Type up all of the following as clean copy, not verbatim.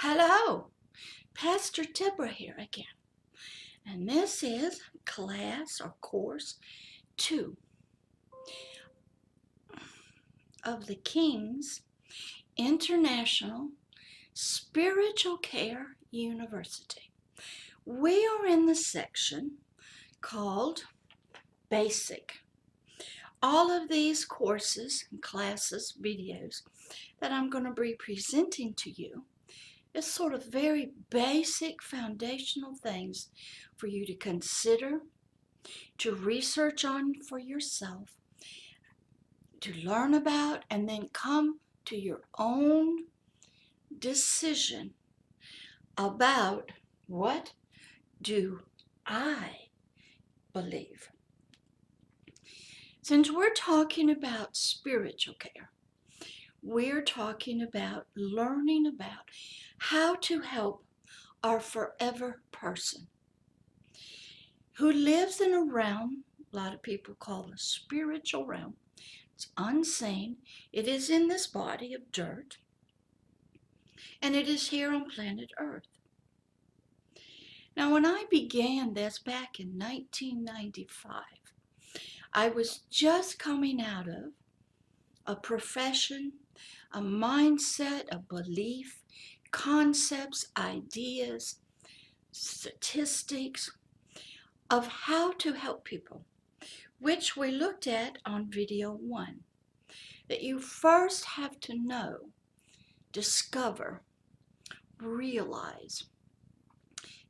Hello, Pastor Deborah here again, and this is class or course 2 of the King's International Spiritual Care University. We are in the section called Basic. All of these courses, classes, videos that I'm going to be presenting to you is sort of very basic foundational things for you to consider, to research on for yourself, to learn about, and then come to your own decision about what do I believe. Since we're talking about spiritual care, we're talking about learning about how to help our forever person who lives in a realm a lot of people call the spiritual realm. It's unseen. It is in this body of dirt, and it is here on planet Earth. Now, when I began this back in 1995, I was just coming out of a profession, a mindset, a belief, concepts, ideas, statistics of how to help people, which we looked at on video 1. That you first have to know, discover, realize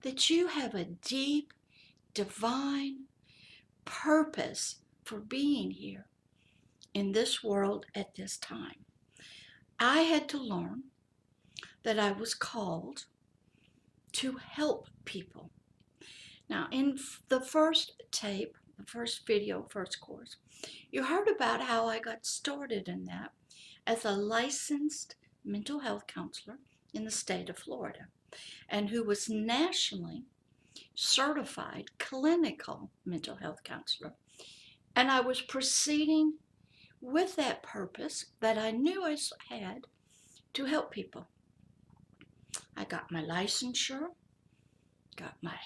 that you have a deep, divine purpose for being here in this world at this time. I had to learn that I was called to help people. Now, in the first tape, the first video, first course, you heard about how I got started in that as a licensed mental health counselor in the state of Florida, and who was nationally certified clinical mental health counselor. And I was proceeding with that purpose that I knew I had to help people. I got my licensure, got my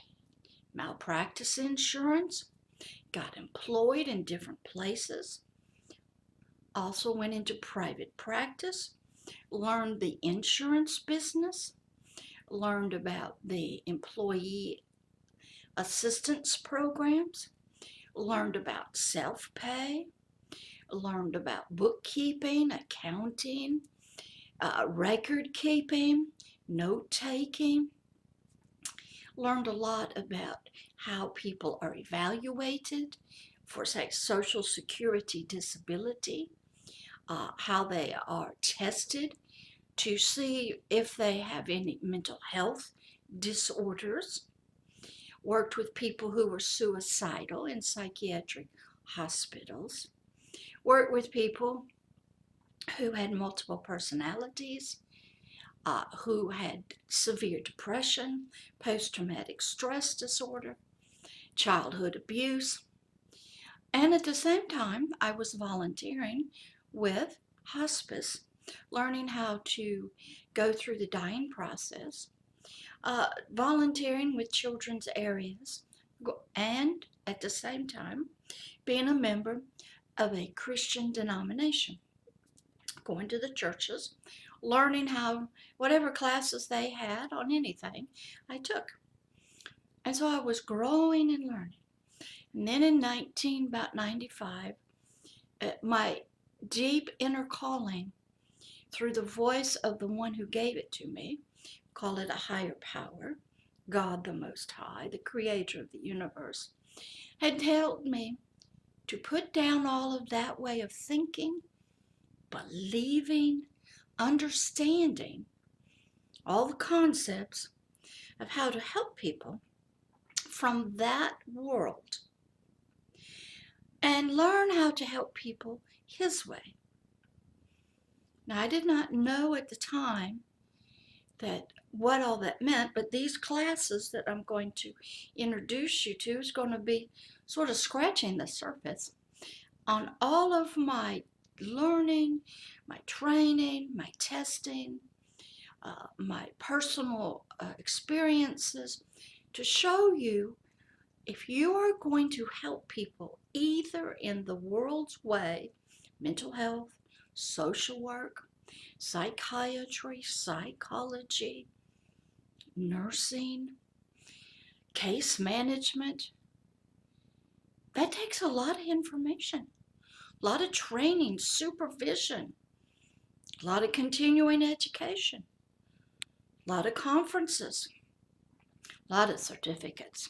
malpractice insurance, got employed in different places, also went into private practice, learned the insurance business, learned about the employee assistance programs, learned about self-pay, learned about bookkeeping, accounting, record keeping, note taking, learned a lot about how people are evaluated for, say, Social Security disability, how they are tested to see if they have any mental health disorders, worked with people who were suicidal in psychiatric hospitals, worked with people who had multiple personalities, who had severe depression, post-traumatic stress disorder, childhood abuse. And at the same time, I was volunteering with hospice, learning how to go through the dying process, volunteering with children's areas, and at the same time, being a member of a Christian denomination, going to the churches, learning how, whatever classes they had on anything, I took. And so I was growing and learning. And then in about 95, my deep inner calling through the voice of the one who gave it to me, call it a higher power, God the Most High, the creator of the universe, had told me to put down all of that way of thinking, believing, understanding all the concepts of how to help people from that world and learn how to help people his way. Now, I did not know at the time that what all that meant, but these classes that I'm going to introduce you to is going to be sort of scratching the surface on all of my learning, my training, my testing, my personal experiences to show you if you are going to help people either in the world's way, mental health, social work, psychiatry, psychology, nursing, case management, that takes a lot of information, a lot of training, supervision, a lot of continuing education, a lot of conferences, a lot of certificates,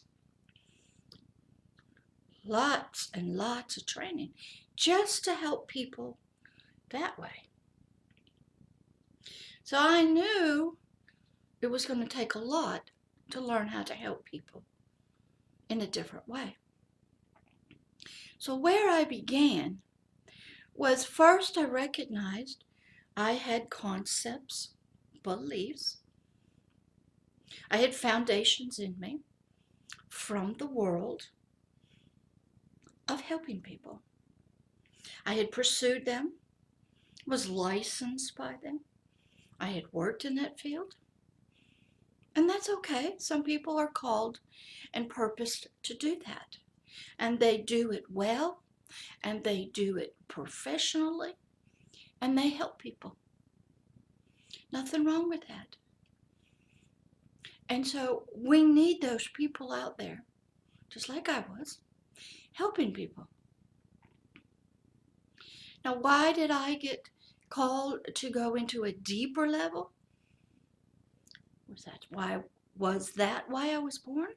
lots and lots of training just to help people that way. So I knew it was going to take a lot to learn how to help people in a different way. So where I began was first I recognized I had concepts, beliefs, I had foundations in me from the world of helping people. I had pursued them, was licensed by them. I had worked in that field. And that's okay. Some people are called and purposed to do that. And they do it well, and they do it professionally, and they help people. Nothing wrong with that. And so we need those people out there, just like I was, helping people. Now, why did I get called to go into a deeper level? Was that why I was born?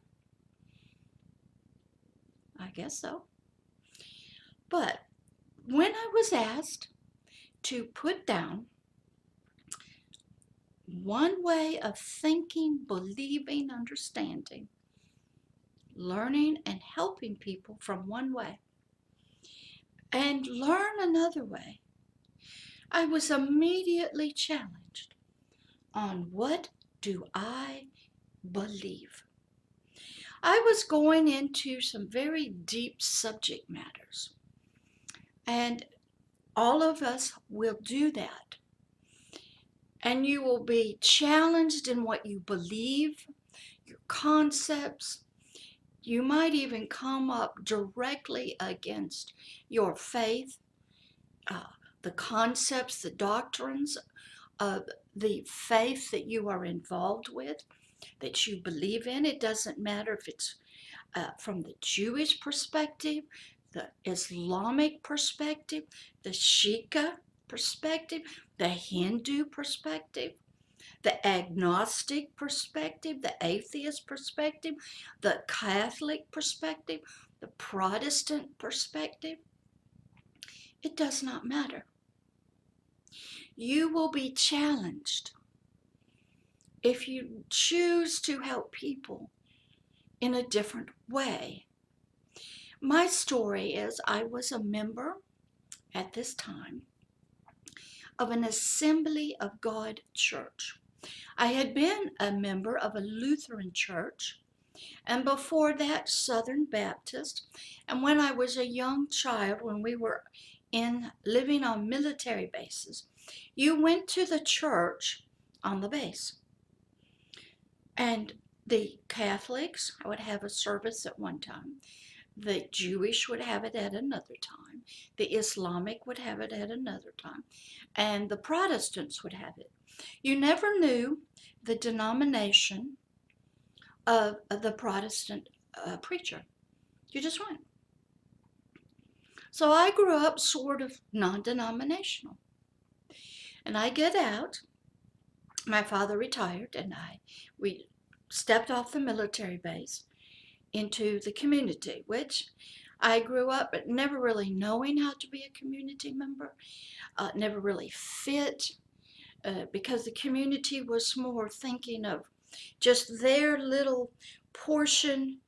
I guess so. But when I was asked to put down one way of thinking, believing, understanding, learning, and helping people from one way, and learn another way, I was immediately challenged on what do I believe. I was going into some very deep subject matters, and all of us will do that. And you will be challenged in what you believe, your concepts. You might even come up directly against your faith, the concepts, the doctrines of the faith that you are involved with, that you believe in. It doesn't matter if it's from the Jewish perspective, the Islamic perspective, the Shia perspective, the Hindu perspective, the agnostic perspective, the atheist perspective, the Catholic perspective, the Protestant perspective. It does not matter. You will be challenged if you choose to help people in a different way. My story is I was a member at this time of an Assembly of God church. I had been a member of a Lutheran church, and before that, Southern Baptist. And when I was a young child, when we were living on military bases, you went to the church on the base. And the Catholics would have a service at one time. The Jewish would have it at another time. The Islamic would have it at another time. And the Protestants would have it. You never knew the denomination of the Protestant preacher. You just went. So I grew up sort of non-denominational. And I get out. My father retired, and we stepped off the military base into the community, which I grew up never really knowing how to be a community member, never really fit, because the community was more thinking of just their little portion,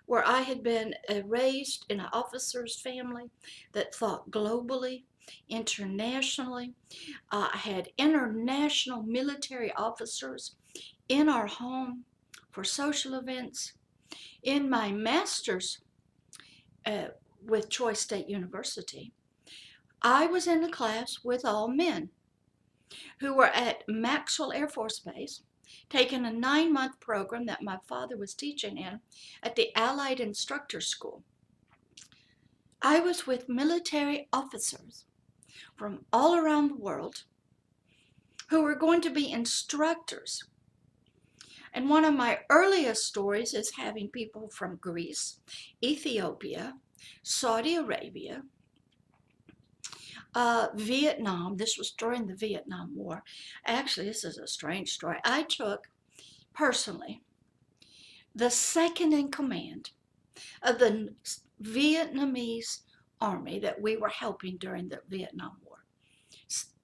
where I had been raised in an officer's family that thought globally, internationally. I had international military officers in our home for social events. In my master's with Troy State University, I was in a class with all men. who were at Maxwell Air Force Base taking a 9-month program that my father was teaching in at the Allied Instructor School. I was with military officers from all around the world who were going to be instructors. And one of my earliest stories is having people from Greece, Ethiopia, Saudi Arabia, Vietnam. This was during the Vietnam War. Actually, this is a strange story. I took, personally, the second in command of the Vietnamese army that we were helping during the Vietnam War.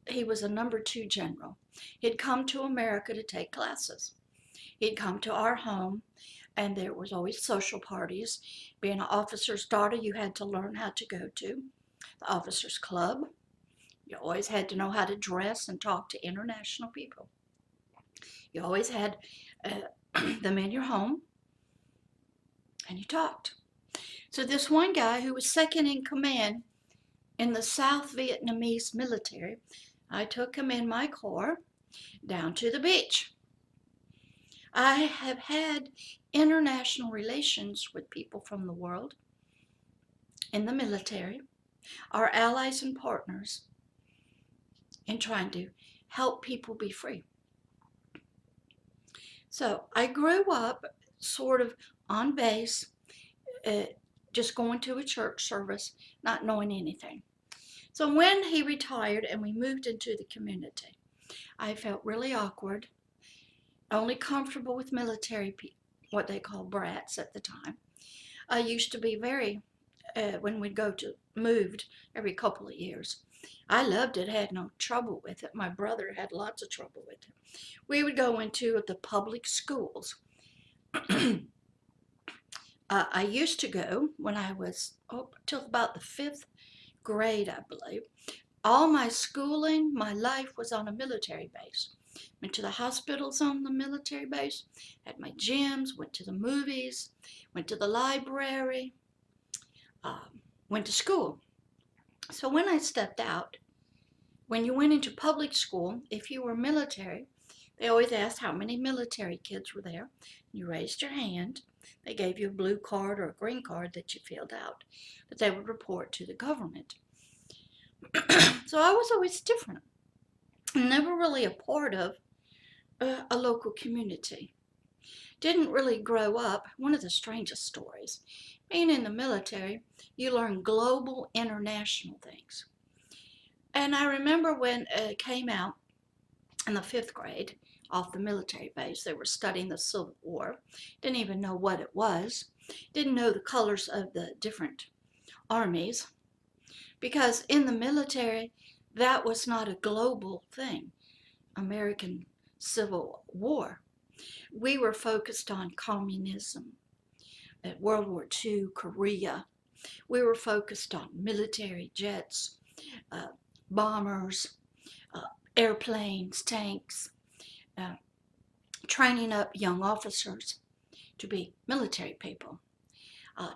He was a number 2 general. He'd come to America to take classes. He'd come to our home, and there was always social parties. Being an officer's daughter, you had to learn how to go to the officers' club. You always had to know how to dress and talk to international people. You always had them in your home, and you talked. So this one guy who was second in command in the South Vietnamese military, I took him in my car down to the beach. I have had international relations with people from the world in the military, our allies and partners, in trying to help people be free. So I grew up sort of on base, just going to a church service, not knowing anything. So when he retired and we moved into the community, I felt really awkward, only comfortable with military people, what they call brats at the time. I used to be very, when we'd moved every couple of years. I loved it, had no trouble with it. My brother had lots of trouble with it. We would go into the public schools. I used to go when I was till about the 5th grade, I believe. All my schooling, my life was on a military base. Went to the hospitals on the military base, had my gyms, went to the movies, went to the library, went to school. So when I stepped out, when you went into public school, if you were military, they always asked how many military kids were there. You raised your hand. They gave you a blue card or a green card that you filled out, that they would report to the government. So I was always different. Never really a part of a local community. Didn't really grow up. One of the strangest stories. Being in the military, you learn global, international things. And I remember when it came out in the 5th grade off the military base, they were studying the Civil War. Didn't even know what it was. Didn't know the colors of the different armies. Because in the military, that was not a global thing, American Civil War. We were focused on communism, at World War II, Korea. We were focused on military jets, bombers, airplanes, tanks, training up young officers to be military people,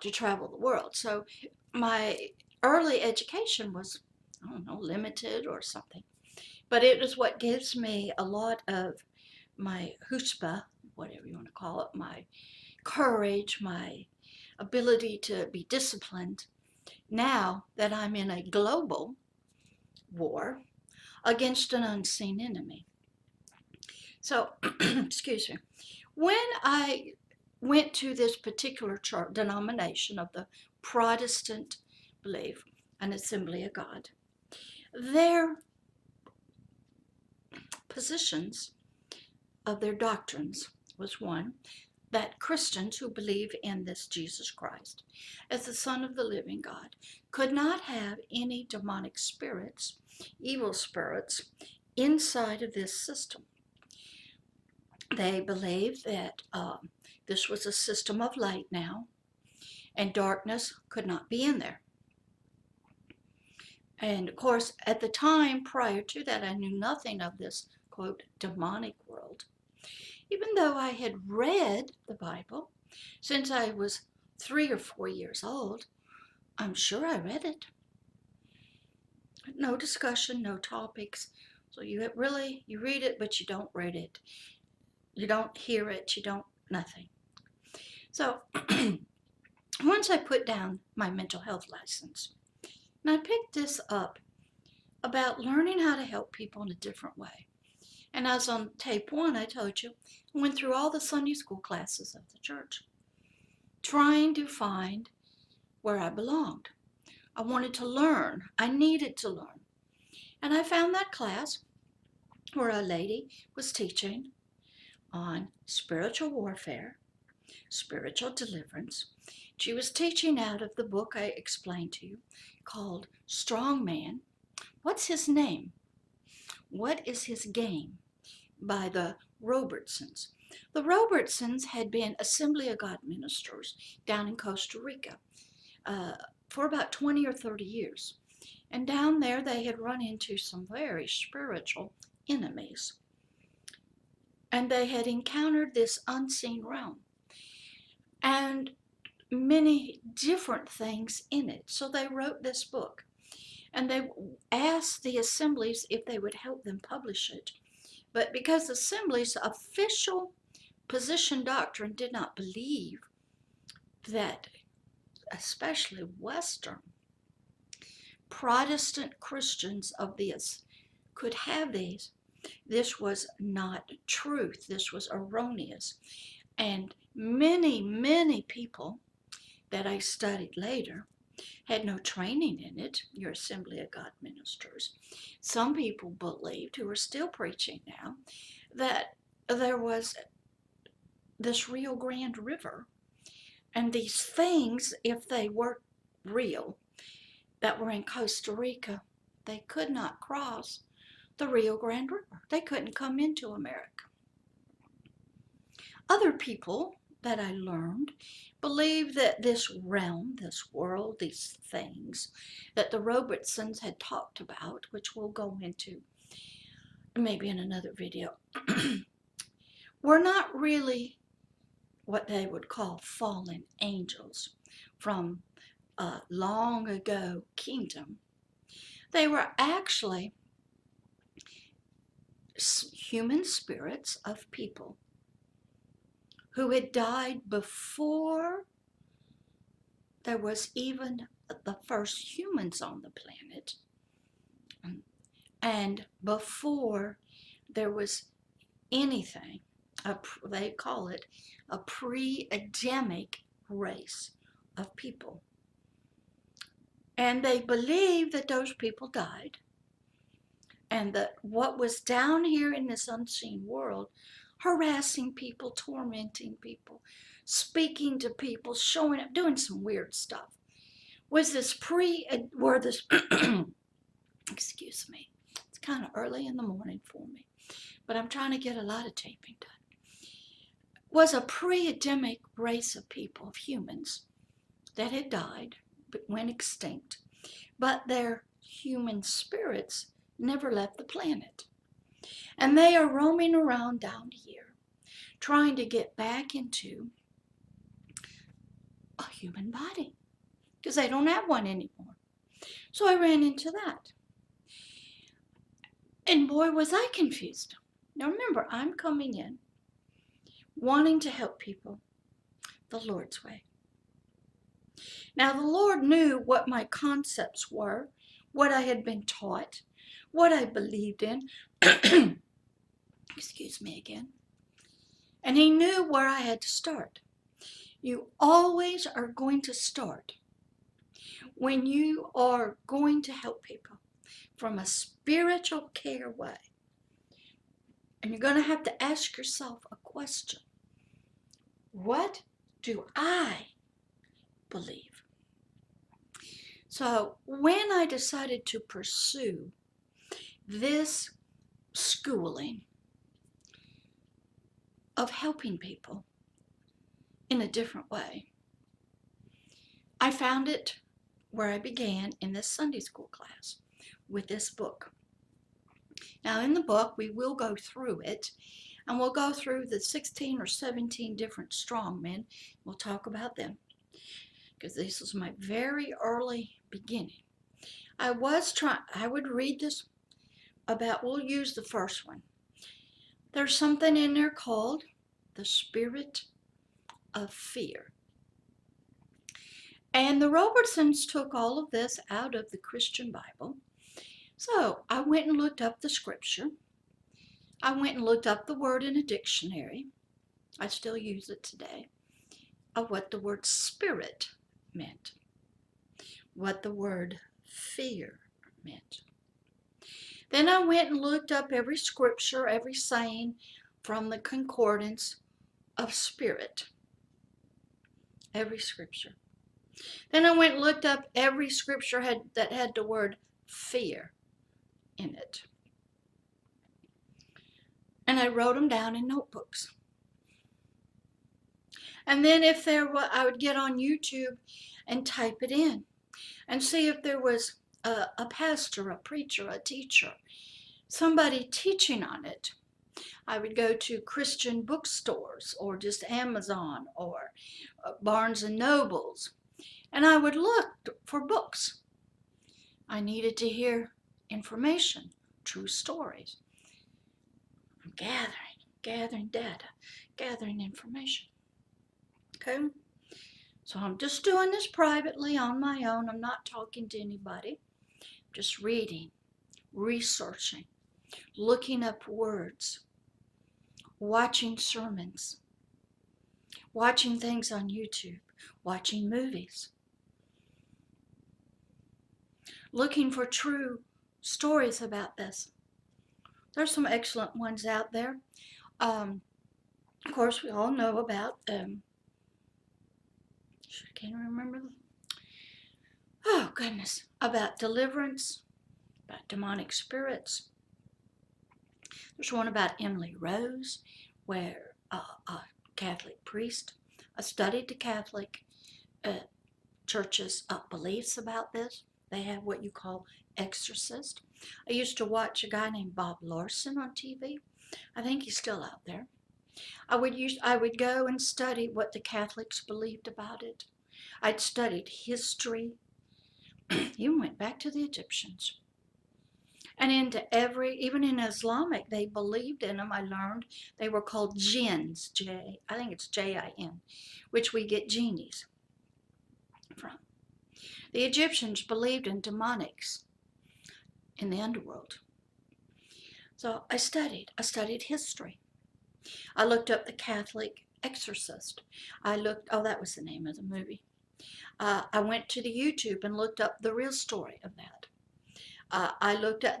to travel the world. So my early education was, I don't know, limited or something. But it is what gives me a lot of my chutzpah, whatever you want to call it, my courage, my ability to be disciplined, now that I'm in a global war against an unseen enemy. So, excuse me, when I went to this particular church denomination of the Protestant belief, an Assembly of God, their positions of their doctrines was one, that Christians who believe in this Jesus Christ as the Son of the living God could not have any demonic spirits, evil spirits, inside of this system. They believed that this was a system of light now, and darkness could not be in there. And of course, at the time prior to that, I knew nothing of this, quote, demonic world. Even though I had read the Bible since I was 3 or 4 years old, I'm sure I read it. No discussion, no topics. It So you read it, but you don't read it. You don't hear it. You don't, nothing. So once I put down my mental health license, and I picked this up about learning how to help people in a different way. And as on tape 1, I told you, I went through all the Sunday school classes of the church, trying to find where I belonged. I wanted to learn. I needed to learn. And I found that class where a lady was teaching on spiritual warfare, spiritual deliverance. She was teaching out of the book I explained to you called Strong Man. What's his name? What is his game? By the Robertsons. The Robertsons had been Assembly of God ministers down in Costa Rica for about 20 or 30 years. And down there they had run into some very spiritual enemies. And they had encountered this unseen realm and many different things in it. So they wrote this book. And they asked the assemblies if they would help them publish it. But because assemblies' official position doctrine did not believe that, especially Western Protestant Christians of this could have these, this was not truth. This was erroneous. And many, many people that I studied later had no training in it, your Assembly of God ministers. Some people believed, who are still preaching now, that there was this Rio Grande River, and these things, if they were real, that were in Costa Rica, they could not cross the Rio Grande River. They couldn't come into America. Other people that I learned believe that this realm, this world, these things that the Robertsons had talked about, which we'll go into maybe in another video, were not really what they would call fallen angels from a long ago kingdom. They were actually human spirits of people who had died before there was even the first humans on the planet, and before there was anything, they call it a pre-Adamic race of people. And they believe that those people died, and that what was down here in this unseen world, harassing people, tormenting people, speaking to people, showing up, doing some weird stuff, was this excuse me, it's kind of early in the morning for me, but I'm trying to get a lot of taping done, was a pre-Adamic race of people, of humans, that had died, but went extinct, but their human spirits never left the planet. And they are roaming around down here, trying to get back into a human body, because they don't have one anymore. So I ran into that. And boy, was I confused. Now remember, I'm coming in wanting to help people the Lord's way. Now the Lord knew what my concepts were, what I had been taught, what I believed in. Excuse me again. And He knew where I had to start. You always are going to start when you are going to help people from a spiritual care way. And you're going to have to ask yourself a question. What do I believe? So when I decided to pursue this schooling of helping people in a different way, I found it where I began in this Sunday school class with this book. Now in the book, we will go through it, and we'll go through the 16 or 17 different strongmen. We'll talk about them, because this was my very early beginning. I would read this about, we'll use the first one. There's something in there called the spirit of fear. And the Robertsons took all of this out of the Christian Bible. So I went and looked up the scripture. I went and looked up the word in a dictionary. I still use it today, of what the word spirit meant, what the word fear meant. Then I went and looked up every scripture, every saying from the concordance of spirit. Every scripture. Then I went and looked up every scripture that had the word fear in it. And I wrote them down in notebooks. And then if there were, I would get on YouTube and type it in and see if there was a pastor, a preacher, a teacher, somebody teaching on it. I would go to Christian bookstores or just Amazon or Barnes and Nobles, and I would look for books. I needed to hear information, true stories. I'm gathering data, gathering information. Okay? So I'm just doing this privately on my own. I'm not talking to anybody. Just reading, researching, looking up words, watching sermons, watching things on YouTube, watching movies, looking for true stories about this. There's some excellent ones out there. Of course, we all know about, I can't remember, oh goodness, about deliverance, about demonic spirits. There's one about Emily Rose, where a Catholic priest studied the Catholic church's beliefs about this. They have what you call exorcist. I used to watch a guy named Bob Larson on TV. I think he's still out there. I would go and study what the Catholics believed about it. I'd studied history. Even went back to the Egyptians. And into even in Islamic, they believed in them. I learned they were called jinns, I think it's J-I-N, which we get genies from. The Egyptians believed in demonics in the underworld. So I studied history. I looked up the Catholic exorcist. That was the name of the movie. I went to the YouTube and looked up the real story of that.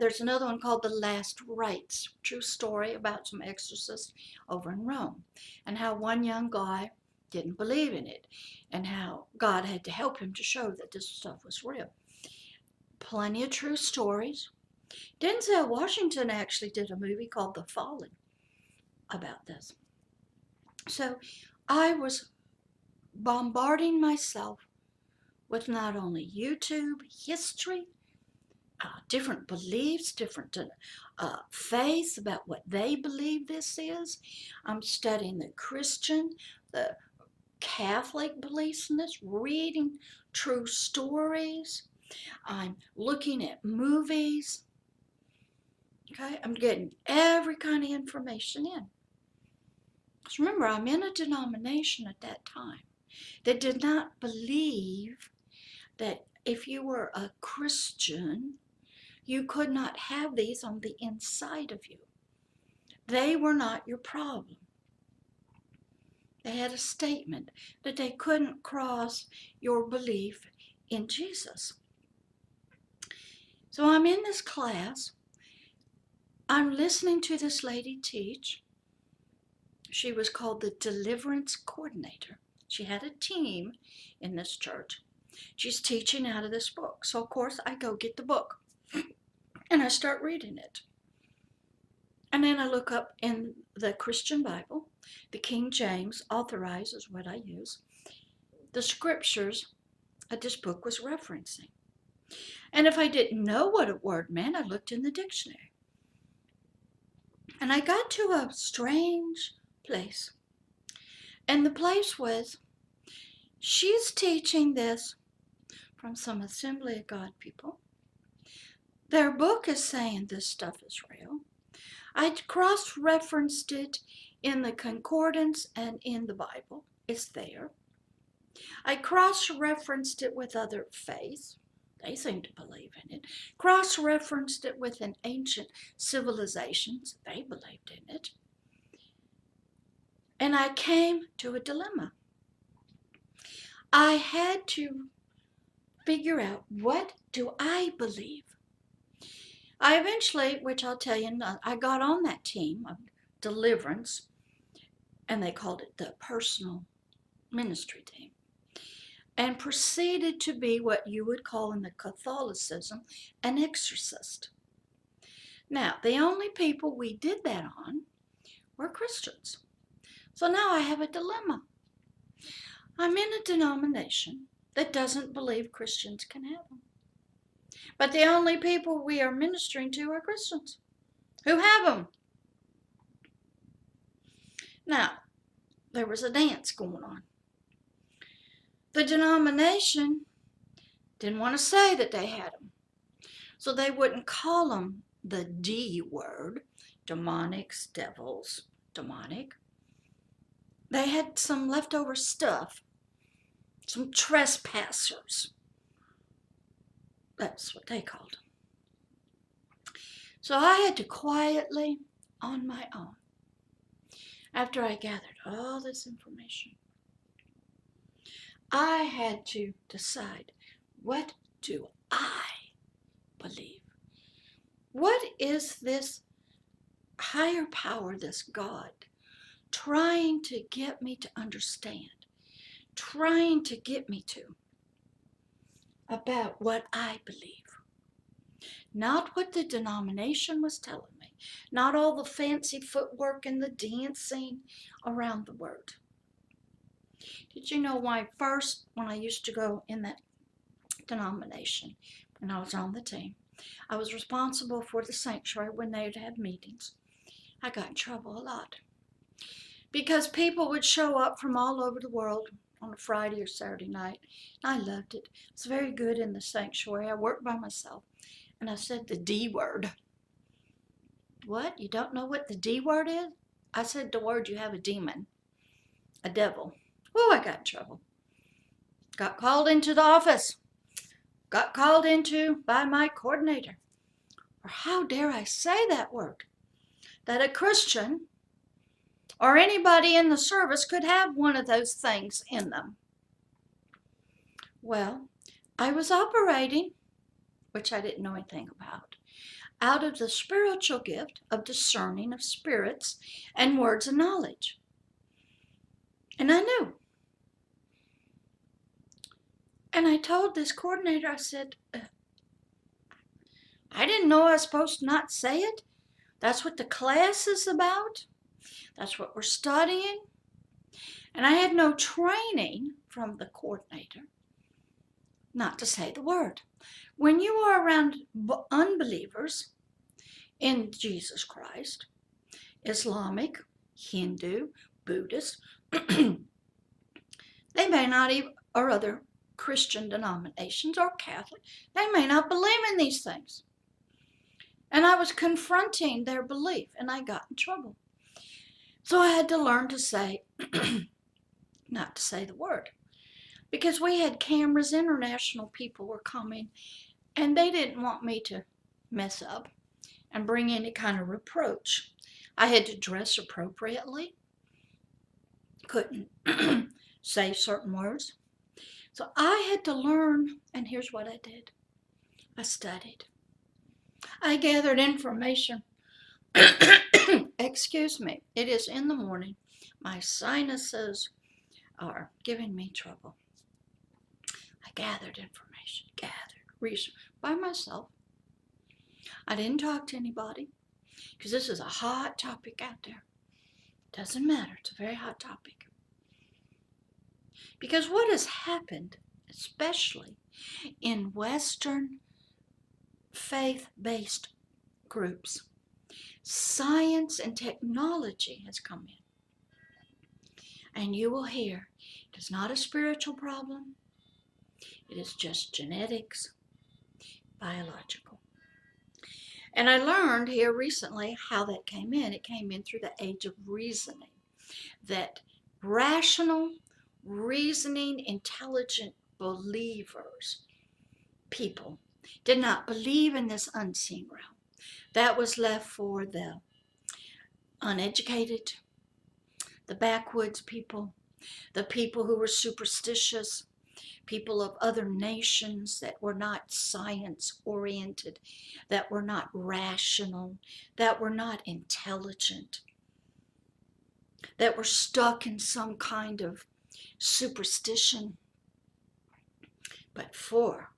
There's another one called The Last Rites, true story about some exorcists over in Rome, and how one young guy didn't believe in it, and how God had to help him to show that this stuff was real. Plenty of true stories. Denzel Washington actually did a movie called The Fallen about this. So I was bombarding myself with not only YouTube, history, different beliefs, different faiths about what they believe this is. I'm studying the Christian, the Catholic beliefs in this, reading true stories. I'm looking at movies. Okay, I'm getting every kind of information in. Because remember, I'm in a denomination at that time that did not believe that if you were a Christian, you could not have these on the inside of you. They were not your problem. They had a statement that they couldn't cross your belief in Jesus. So I'm in this class. I'm listening to this lady teach. She was called the Deliverance Coordinator. She had a team in this church. She's teaching out of this book. So, of course, I go get the book and I start reading it. And then I look up in the Christian Bible, the King James Authorized is what I use, the scriptures that this book was referencing. And if I didn't know what a word meant, I looked in the dictionary. And I got to a strange place. And the place was, she's teaching this from some Assembly of God people. Their book is saying this stuff is real. I cross-referenced it in the concordance and in the Bible. It's there. I cross-referenced it with other faiths. They seem to believe in it. Cross-referenced it with an ancient civilizations. They believed in it. And I came to a dilemma. I had to figure out, what do I believe? I eventually, which I'll tell you, I got on that team of deliverance, and they called it the personal ministry team, and proceeded to be what you would call in the Catholicism an exorcist. Now, the only people we did that on were Christians. So now I have a dilemma. I'm in a denomination that doesn't believe Christians can have them. But the only people we are ministering to are Christians who have them. Now, there was a dance going on. The denomination didn't want to say that they had them. So they wouldn't call them the D word, demonics, devils, demonic. They had some leftover stuff, some trespassers. That's what they called them. So I had to quietly, on my own, after I gathered all this information, I had to decide, what do I believe? What is this higher power, this God, trying to get me to understand, trying to get me to, about what I believe? Not what the denomination was telling me, not all the fancy footwork and the dancing around the word. Did you know when I used to go in that denomination, when I was on the team, I was responsible for the sanctuary when they would have meetings. I got in trouble a lot because people would show up from all over the world on a Friday or Saturday night. I loved it. It was very good in the sanctuary. I worked by myself, and I said the D word. What? You don't know what the D word is? I said the word, you have a demon, a devil. Oh, I got in trouble. Got called into the office. Got called into by my coordinator. Or how dare I say that word? That a Christian or anybody in the service could have one of those things in them. Well, I was operating, which I didn't know anything about, out of the spiritual gift of discerning of spirits and words of knowledge. And I knew. And I told this coordinator, I said, I didn't know I was supposed to not say it. That's what the class is about. That's what we're studying. And I had no training from the coordinator not to say the word. When you are around unbelievers in Jesus Christ, Islamic, Hindu, Buddhist, they may not even, or other Christian denominations or Catholic, they may not believe in these things. And I was confronting their belief, and I got in trouble. So I had to learn to say, not to say the word. Because we had cameras, international people were coming, and they didn't want me to mess up and bring any kind of reproach. I had to dress appropriately, couldn't say certain words. So I had to learn, and here's what I did. I studied. I gathered information. Excuse me, it is in the morning. My sinuses are giving me trouble. I gathered information, research by myself. I didn't talk to anybody because this is a hot topic out there. Doesn't matter, it's a very hot topic. Because what has happened, especially in Western faith-based groups, science and technology has come in. And you will hear, it is not a spiritual problem. It is just genetics, biological. And I learned here recently how that came in. It came in through the age of reasoning. That rational, reasoning, intelligent believers, people, did not believe in this unseen realm. That was left for the uneducated, the backwoods people, the people who were superstitious, people of other nations that were not science oriented, that were not rational, that were not intelligent, that were stuck in some kind of superstition. But for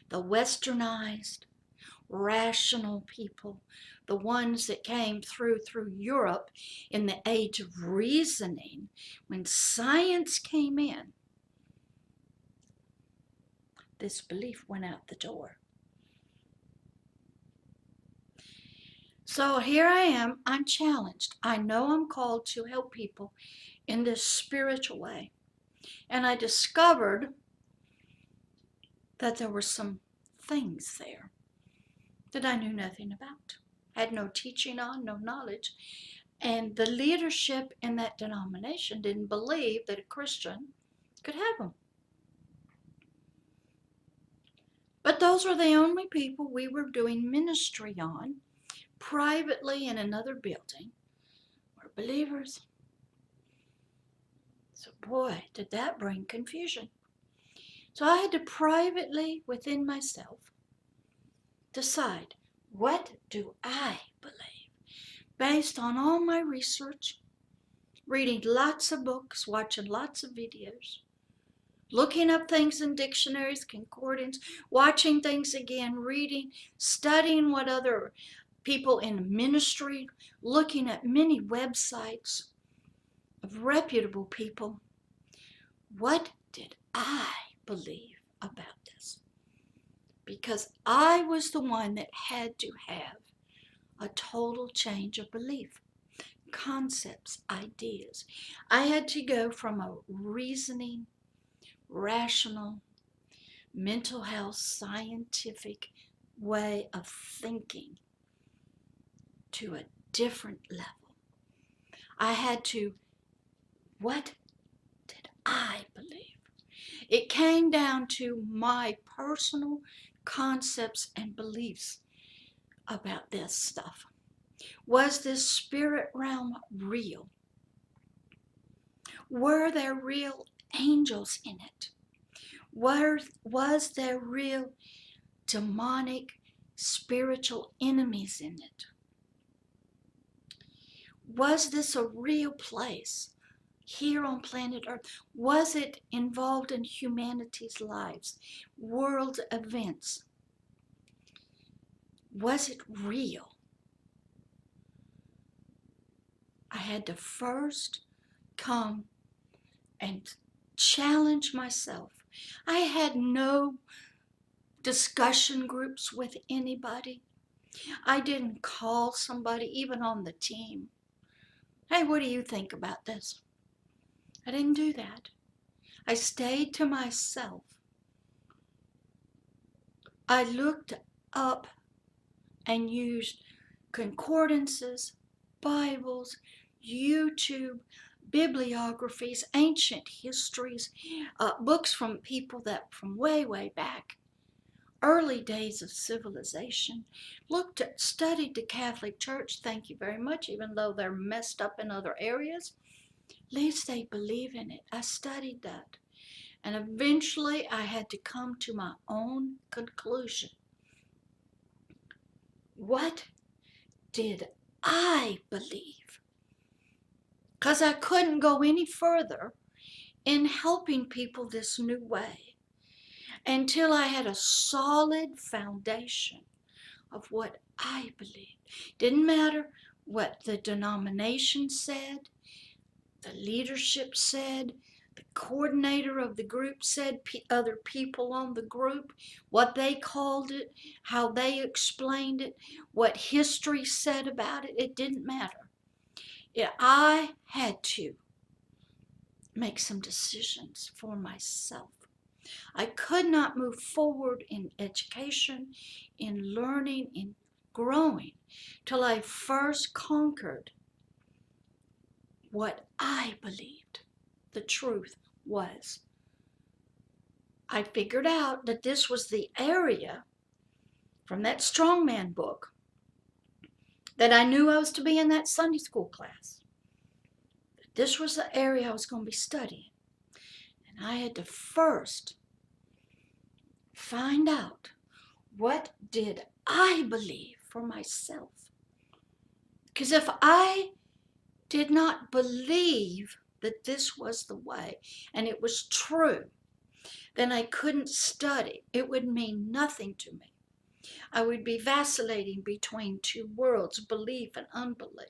the westernized, rational people, the ones that came through Europe in the age of reasoning, when science came in, this belief went out the door. So here I am, I'm challenged. I know I'm called to help people in this spiritual way. And I discovered that there were some things there that I knew nothing about, had no teaching on, no knowledge. And the leadership in that denomination didn't believe that a Christian could have them. But those were the only people we were doing ministry on, privately in another building, were believers. So boy, did that bring confusion. So I had to privately, within myself, decide, what do I believe? Based on all my research, reading lots of books, watching lots of videos, looking up things in dictionaries, concordance, watching things again, reading, studying what other people in ministry, looking at many websites of reputable people. What did I believe about this? Because I was the one that had to have a total change of belief, concepts, ideas. I had to go from a reasoning, rational, mental health, scientific way of thinking to a different level. I had to, what did I believe? It came down to my personal concepts and beliefs about this stuff. Was this spirit realm real? Were there real angels in it? Was there real demonic spiritual enemies in it? Was this a real place here on planet Earth? Was it involved in humanity's lives, world events? Was it real? I had to first come and challenge myself. I had no discussion groups with anybody. I didn't call somebody, even on the team. Hey, what do you think about this? I didn't do that. I stayed to myself. I looked up and used concordances, Bibles, YouTube, bibliographies, ancient histories, books from people that from way back, early days of civilization, studied the Catholic Church, thank you very much, even though they're messed up in other areas. At least they believe in it. I studied that. And eventually I had to come to my own conclusion. What did I believe? Because I couldn't go any further in helping people this new way until I had a solid foundation of what I believed. Didn't matter what the denomination said, the leadership said, the coordinator of the group said, other people on the group, what they called it, how they explained it, what history said about it. It didn't matter. I had to make some decisions for myself. I could not move forward in education, in learning, in growing till I first conquered what I believed the truth was. I figured out that this was the area from that strongman book that I knew I was to be in that Sunday school class. This was the area I was going to be studying. And I had to first find out, what did I believe for myself? Because if I did not believe that this was the way and it was true, then I couldn't study. It would mean nothing to me. I would be vacillating between two worlds, belief and unbelief.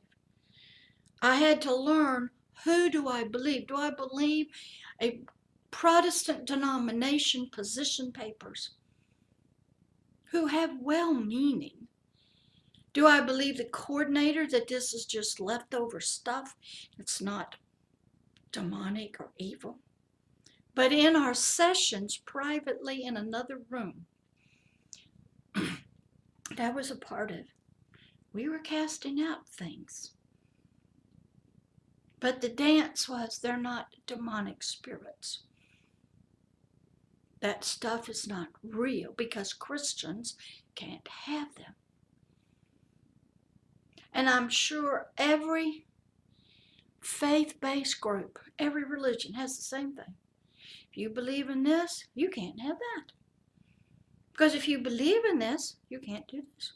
I had to learn, who do I believe? Do I believe a Protestant denomination position papers who have well-meaning? Do I believe the coordinator that this is just leftover stuff? It's not demonic or evil. But in our sessions privately in another room, that was a part of it. We were casting out things. But the dance was, they're not demonic spirits. That stuff is not real because Christians can't have them. And I'm sure every faith-based group, every religion has the same thing. If you believe in this, you can't have that. Because if you believe in this, you can't do this.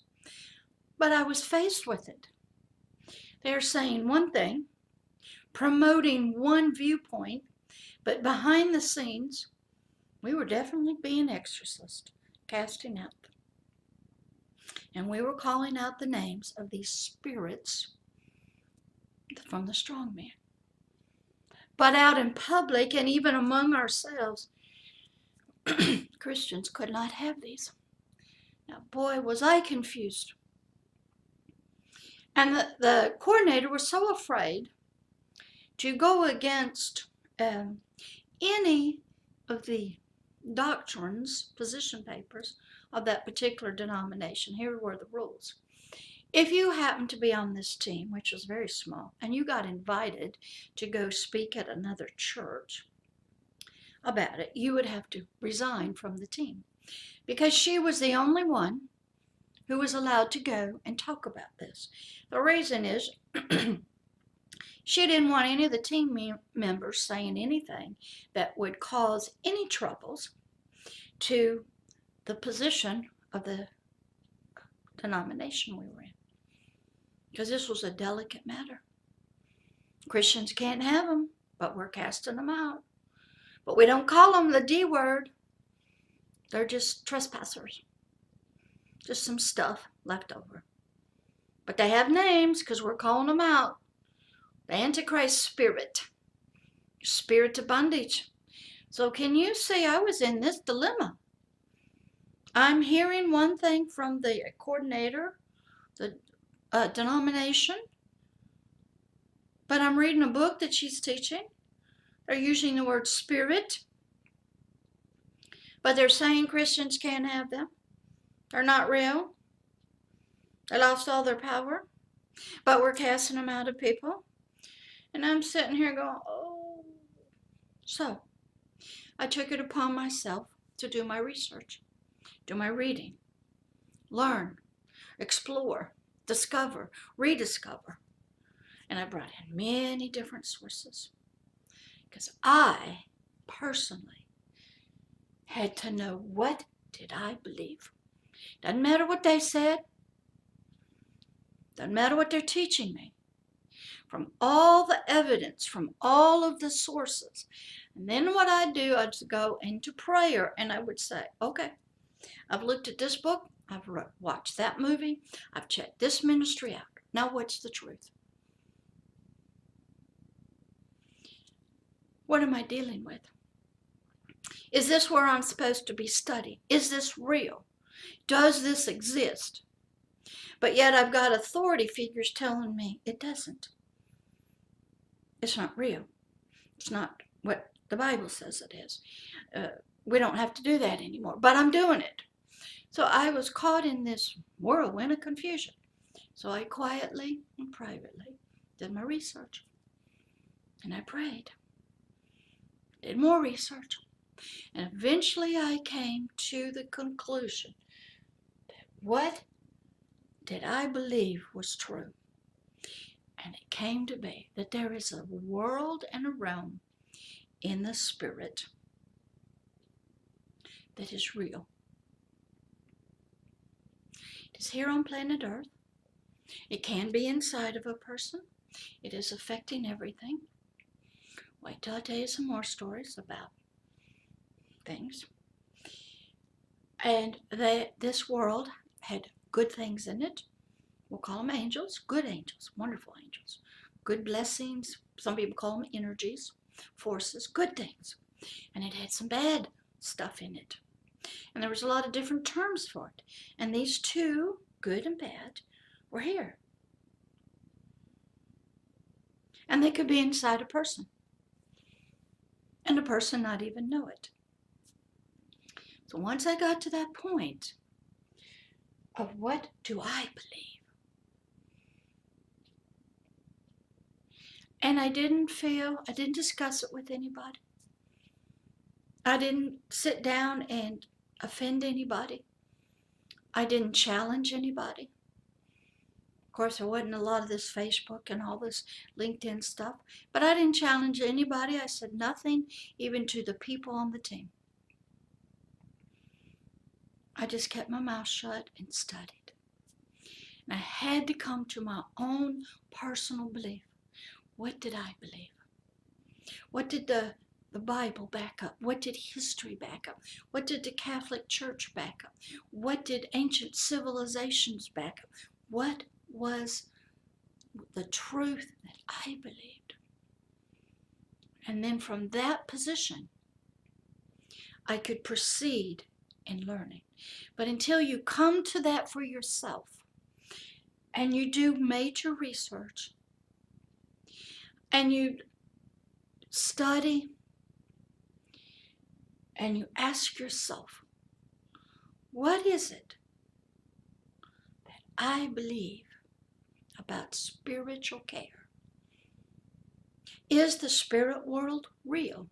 But I was faced with it. They're saying one thing, promoting one viewpoint, but behind the scenes, we were definitely being exorcists, casting out. And we were calling out the names of these spirits from the strong man. But out in public and even among ourselves, Christians could not have these. Now, boy, was I confused. And the coordinator was so afraid to go against any of the doctrines, position papers of that particular denomination. Here were the rules. If you happened to be on this team, which was very small, and you got invited to go speak at another church about it, you would have to resign from the team, because she was the only one who was allowed to go and talk about this. The reason is she didn't want any of the team members saying anything that would cause any troubles to the position of the denomination we were in, because this was a delicate matter. Christians can't have them, but we're casting them out. But we don't call them the D word. They're just trespassers. Just some stuff left over. But they have names because we're calling them out. The Antichrist spirit. Spirit of bondage. So can you see, I was in this dilemma. I'm hearing one thing from the coordinator, the denomination, but I'm reading a book that she's teaching. They're using the word spirit, but they're saying Christians can't have them. They're not real. They lost all their power, but we're casting them out of people. And I'm sitting here going, oh. So I took it upon myself to do my research, do my reading, learn, explore, discover, rediscover. And I brought in many different sources because I personally had to know, what did I believe? Doesn't matter what they said. Doesn't matter what they're teaching me. From all the evidence, from all of the sources. And then what I'd do, I'd go into prayer and I would say, okay, I've looked at this book, I've watched that movie, I've checked this ministry out. Now what's the truth? What am I dealing with? Is this where I'm supposed to be studying? Is this real? Does this exist? But yet I've got authority figures telling me it doesn't. It's not real. It's not what the Bible says it is. We don't have to do that anymore, but I'm doing it. So I was caught in this whirlwind of confusion. So I quietly and privately did my research. And I prayed, did more research. And eventually I came to the conclusion that what did I believe was true? And it came to be that there is a world and a realm in the spirit that is real. It is here on planet Earth. It can be inside of a person. It is affecting everything. Wait till I tell you some more stories about things. And this world had good things in it. We'll call them angels, good angels, wonderful angels, good blessings. Some people call them energies, forces, good things. And it had some bad stuff in it. And there was a lot of different terms for it. And these two, good and bad, were here. And they could be inside a person. And a person not even know it. So once I got to that point of what do I believe? And I didn't discuss it with anybody. I didn't sit down and offend anybody. I didn't challenge anybody. Of course, there wasn't a lot of this Facebook and all this LinkedIn stuff, but I didn't challenge anybody. I said nothing, even to the people on the team. I just kept my mouth shut and studied. And I had to come to my own personal belief. What did I believe? What did the Bible back up? What did history back up? What did the Catholic Church back up? What did ancient civilizations back up? What was the truth that I believed? And then from that position, I could proceed in learning. But until you come to that for yourself, and you do major research, and you study, and you ask yourself, what is it that I believe about spiritual care? Is the spirit world real?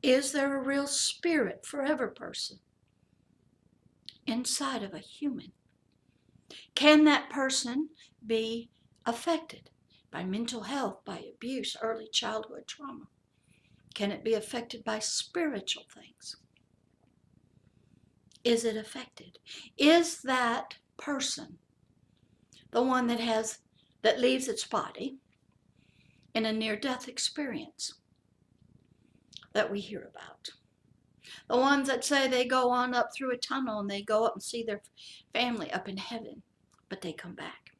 Is there a real spirit for every person inside of a human? Can that person be affected by mental health, by abuse, early childhood trauma? Can it be affected by spiritual things? Is it affected? Is that person the one that leaves its body in a near-death experience that we hear about? The ones that say they go on up through a tunnel and they go up and see their family up in heaven, but they come back.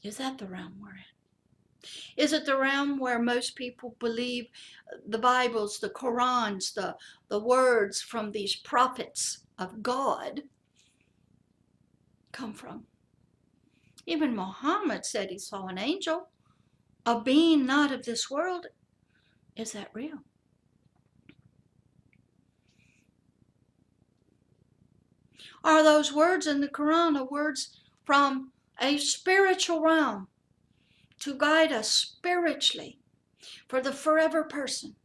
Is that the realm we're in? Is it the realm where most people believe the Bibles, the Qurans, the words from these prophets of God come from? Even Muhammad said he saw an angel, a being not of this world. Is that real? Are those words in the Quran words from a spiritual realm to guide us spiritually for the forever person?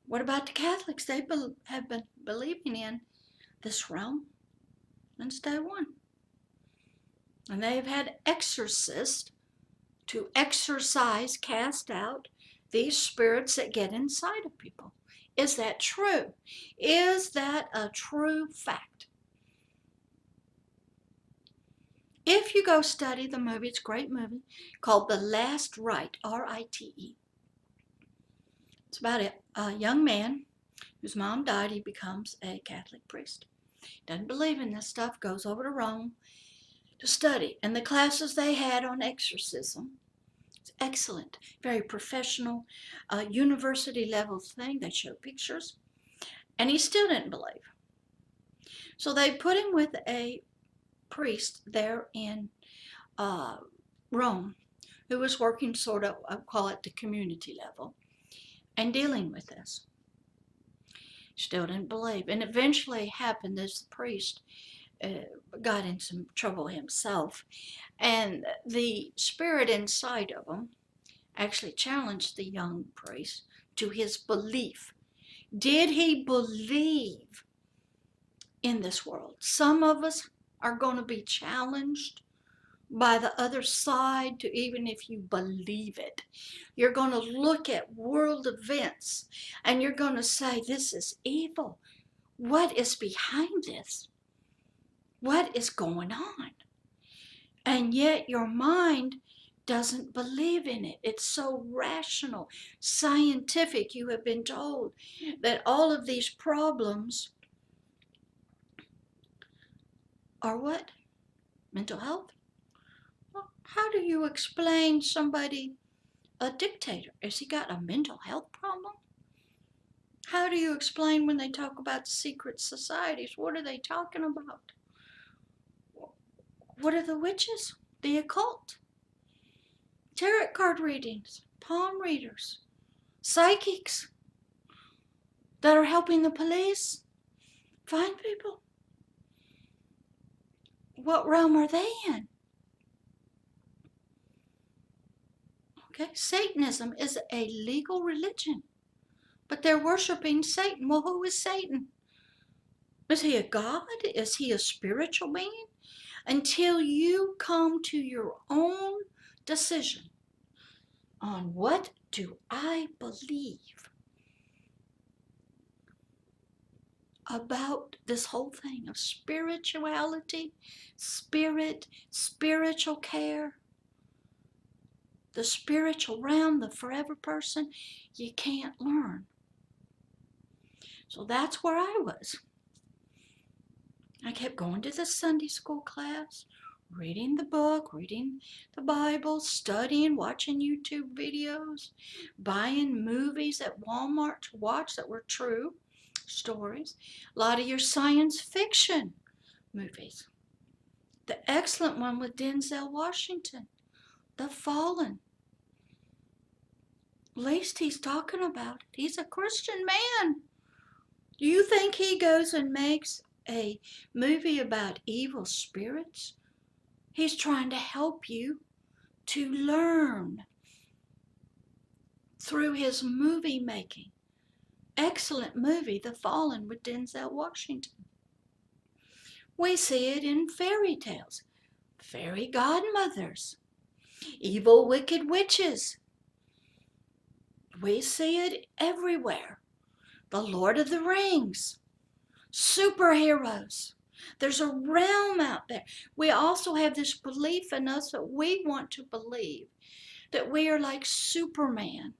What about the Catholics? They have been believing in this realm since day one. And they've had exorcists to exorcise, cast out these spirits that get inside of people. Is that true? Is that a true fact? If you go study the movie, it's a great movie, called The Last Rite, R-I-T-E. It's about a young man whose mom died. He becomes a Catholic priest. Doesn't believe in this stuff, goes over to Rome to study. And the classes they had on exorcism, it's excellent, very professional, university level thing. They show pictures. And he still didn't believe. So they put him with a priest there in Rome who was working sort of, I call it the community level, and dealing with this. Still didn't believe. And eventually happened as the priest got in some trouble himself. And the spirit inside of him actually challenged the young priest to his belief. Did he believe in this world? Some of us are going to be challenged by the other side to, even if you believe it, you're going to look at world events and you're going to say, this is evil. What is behind this? What is going on? And yet your mind doesn't believe in it. It's so rational, scientific. You have been told that all of these problems are what? Mental health? Well, how do you explain somebody, a dictator? Has he got a mental health problem? How do you explain when they talk about secret societies? What are they talking about? What are the witches? The occult? Tarot card readings? Palm readers? Psychics that are helping the police find people? What realm are they in? Okay, Satanism is a legal religion, but they're worshiping Satan. Well, who is Satan? Is he a god? Is he a spiritual being? Until you come to your own decision on what do I believe about this whole thing of spirituality, spiritual care, the spiritual realm, the forever person, you can't learn. So that's where I was. I kept going to the Sunday school class, reading the book, reading the Bible, studying, watching YouTube videos, buying movies at Walmart to watch that were true stories. A lot of your science fiction movies. The excellent one with Denzel Washington, The Fallen. At least he's talking about it. He's a Christian man. Do you think he goes and makes a movie about evil spirits? He's trying to help you to learn through his movie making. Excellent movie, The Fallen with Denzel Washington. We see it in fairy tales, fairy godmothers, evil wicked witches. We see it everywhere. The Lord of the Rings, superheroes. There's a realm out there. We also have this belief in us that we want to believe that we are like Superman.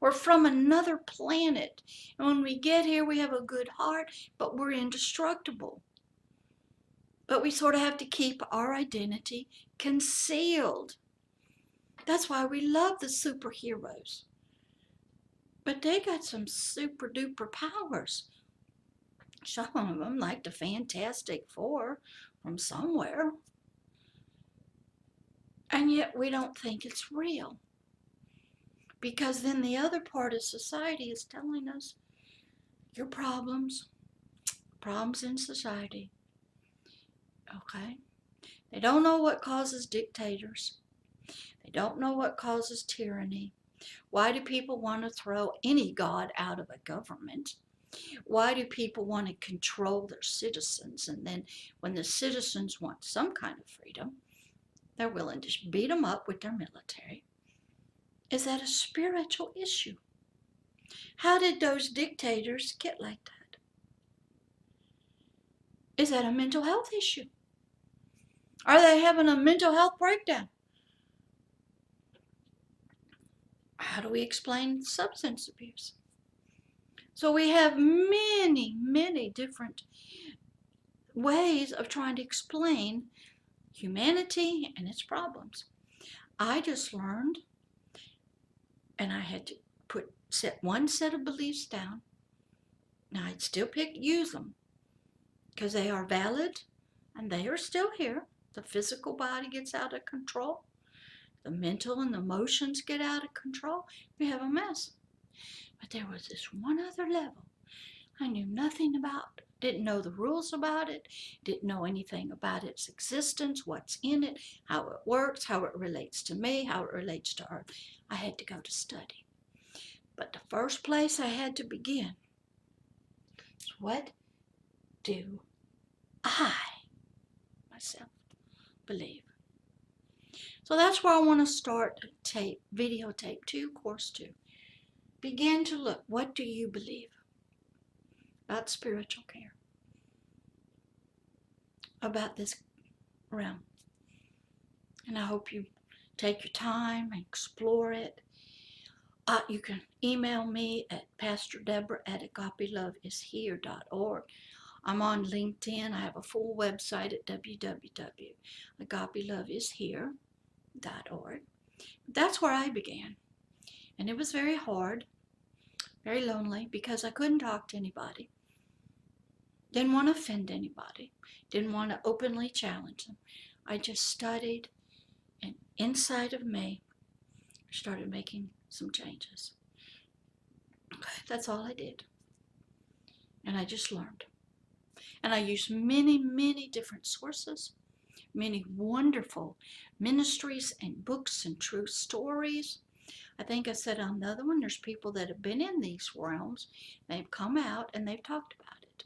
We're from another planet. And when we get here, we have a good heart, but we're indestructible. But we sort of have to keep our identity concealed. That's why we love the superheroes. But they got some super duper powers. Some of them, like the Fantastic Four from somewhere. And yet we don't think it's real. Because then the other part of society is telling us your problems in society. Okay? They don't know what causes dictators. They don't know what causes tyranny. Why do people want to throw any god out of a government? Why do people want to control their citizens? And then when the citizens want some kind of freedom, they're willing to beat them up with their military. Is that a spiritual issue? How did those dictators get like that? Is that a mental health issue? Are they having a mental health breakdown? How do we explain substance abuse? So we have many, many different ways of trying to explain humanity and its problems. I just learned, and I had to set one set of beliefs down. Now I'd still use them because they are valid and they are still here. The physical body gets out of control. The mental and the emotions get out of control. We have a mess. But there was this one other level I knew nothing about it, didn't know the rules about it, didn't know anything about its existence, what's in it, how it works, how it relates to me, how it relates to earth. I had to go to study. But the first place I had to begin is, what do I, myself, believe? So that's where I want to start videotape 2, course 2. Begin to look, what do you believe about spiritual care, about this realm? And I hope you take your time and explore it. You can email me at pastordeborah@agapeloveishere.org. I'm on LinkedIn. I have a full website at www.agapeloveishere.org. That's where I began. And it was very hard, very lonely, because I couldn't talk to anybody. Didn't want to offend anybody. Didn't want to openly challenge them. I just studied, and inside of me, started making some changes. That's all I did. And I just learned. And I used many, many different sources, many wonderful ministries and books and true stories. I think I said on the other one, there's people that have been in these realms. They've come out and they've talked about it.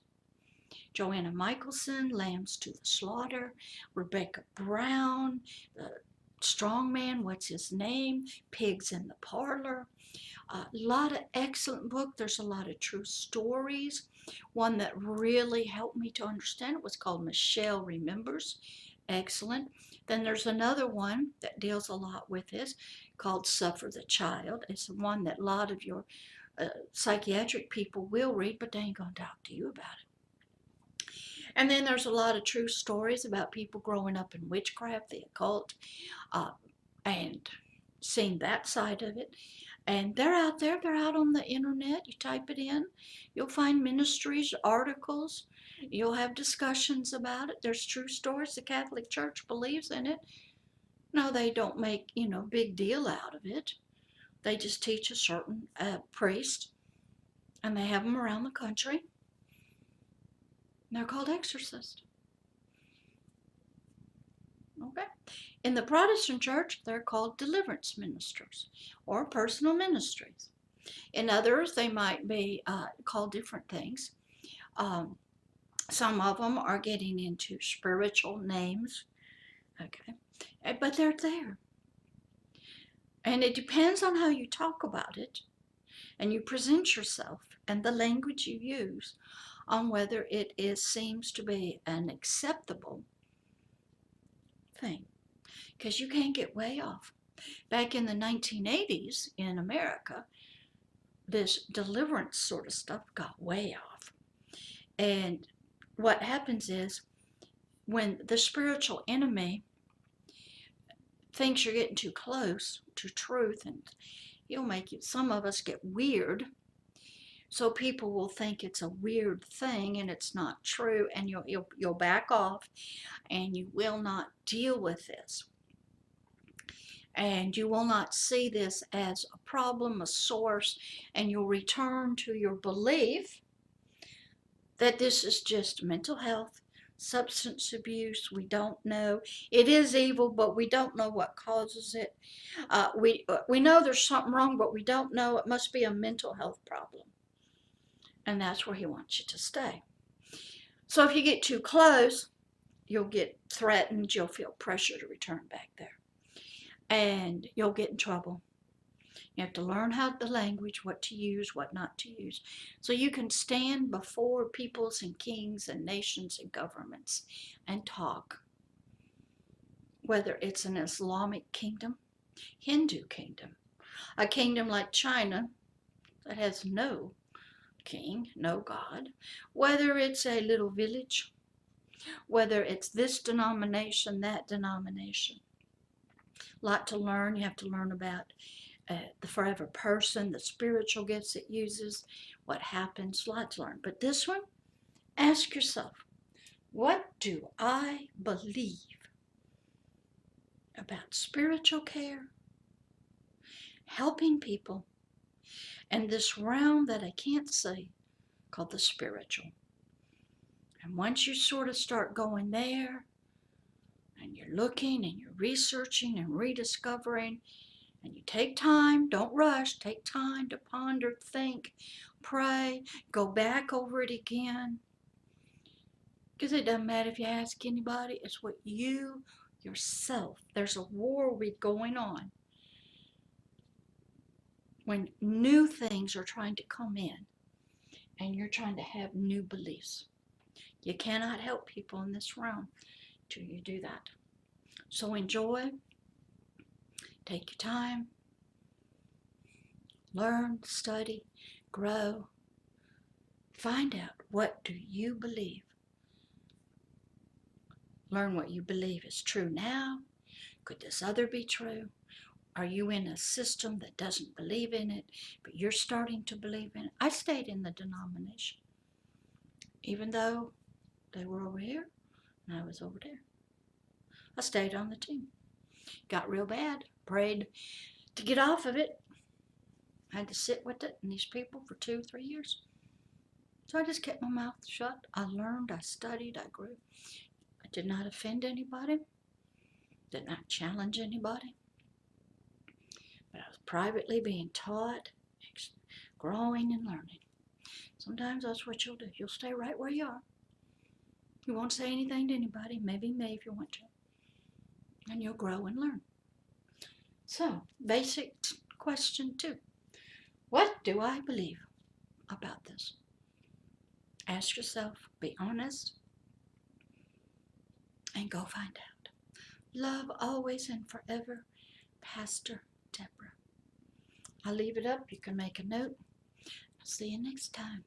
Joanna Michelson, Lambs to the Slaughter, Rebecca Brown, the Strong Man, what's his name? Pigs in the Parlor. A lot of excellent book. There's a lot of true stories. One that really helped me to understand it was called Michelle Remembers. Excellent. Then there's another one that deals a lot with this called Suffer the Child. It's one that a lot of your psychiatric people will read, but they ain't going to talk to you about it. And then there's a lot of true stories about people growing up in witchcraft, the occult, and seeing that side of it. And they're out there, they're out on the internet. You type it in, you'll find ministries, articles, you'll have discussions about it. There's true stories. The Catholic Church believes in it. No, they don't make, big deal out of it. They just teach a certain priest, and they have them around the country. They're called exorcists. Okay? In the Protestant church, they're called deliverance ministers or personal ministries. In others, they might be called different things. Some of them are getting into spiritual names. Okay? But they're there. And it depends on how you talk about it and you present yourself and the language you use on whether it seems to be an acceptable thing. Because you can't get way off. Back in the 1980s in America, this deliverance sort of stuff got way off. And what happens is when the spiritual enemy thinks you're getting too close to truth, and he'll make some of us get weird. So people will think it's a weird thing and it's not true, and you'll back off and you will not deal with this. And you will not see this as a problem, a source, and you'll return to your belief that this is just mental health, substance abuse. We don't know. It is evil, but we don't know what causes it. We know there's something wrong, but we don't know. It must be a mental health problem. And that's where he wants you to stay. So if you get too close, you'll get threatened. You'll feel pressure to return back there. And you'll get in trouble. You have to learn how the language, what to use, what not to use. So you can stand before peoples and kings and nations and governments and talk. Whether it's an Islamic kingdom, Hindu kingdom, a kingdom like China that has no king, no God, whether it's a little village, whether it's this denomination, that denomination. A lot to learn. You have to learn about the forever person, the spiritual gifts it uses, what happens, a lot to learn. But this one, ask yourself, what do I believe about spiritual care, helping people, and this realm that I can't see called the spiritual. And once you sort of start going there, and you're looking and you're researching and rediscovering, and you take time, don't rush, take time to ponder, think, pray, go back over it again. Because it doesn't matter if you ask anybody, it's what you yourself, there's a war going on when new things are trying to come in and you're trying to have new beliefs. You cannot help people in this realm till you do that. So enjoy, take your time, learn, study, grow, find out what do you believe. Learn what you believe is true now. Could this other be true? Are you in a system that doesn't believe in it, but you're starting to believe in it? I stayed in the denomination, even though they were over here and I was over there. I stayed on the team. Got real bad. Prayed to get off of it. I had to sit with it and these people for 2-3 years. So I just kept my mouth shut. I learned, I studied, I grew. I did not offend anybody, did not challenge anybody. But I was privately being taught, growing and learning. Sometimes that's what you'll do. You'll stay right where you are. You won't say anything to anybody, maybe me if you want to. And you'll grow and learn. So, basic question 2. What do I believe about this? Ask yourself, be honest, and go find out. Love always and forever, Pastor Deborah. I'll leave it up. You can make a note. I'll see you next time.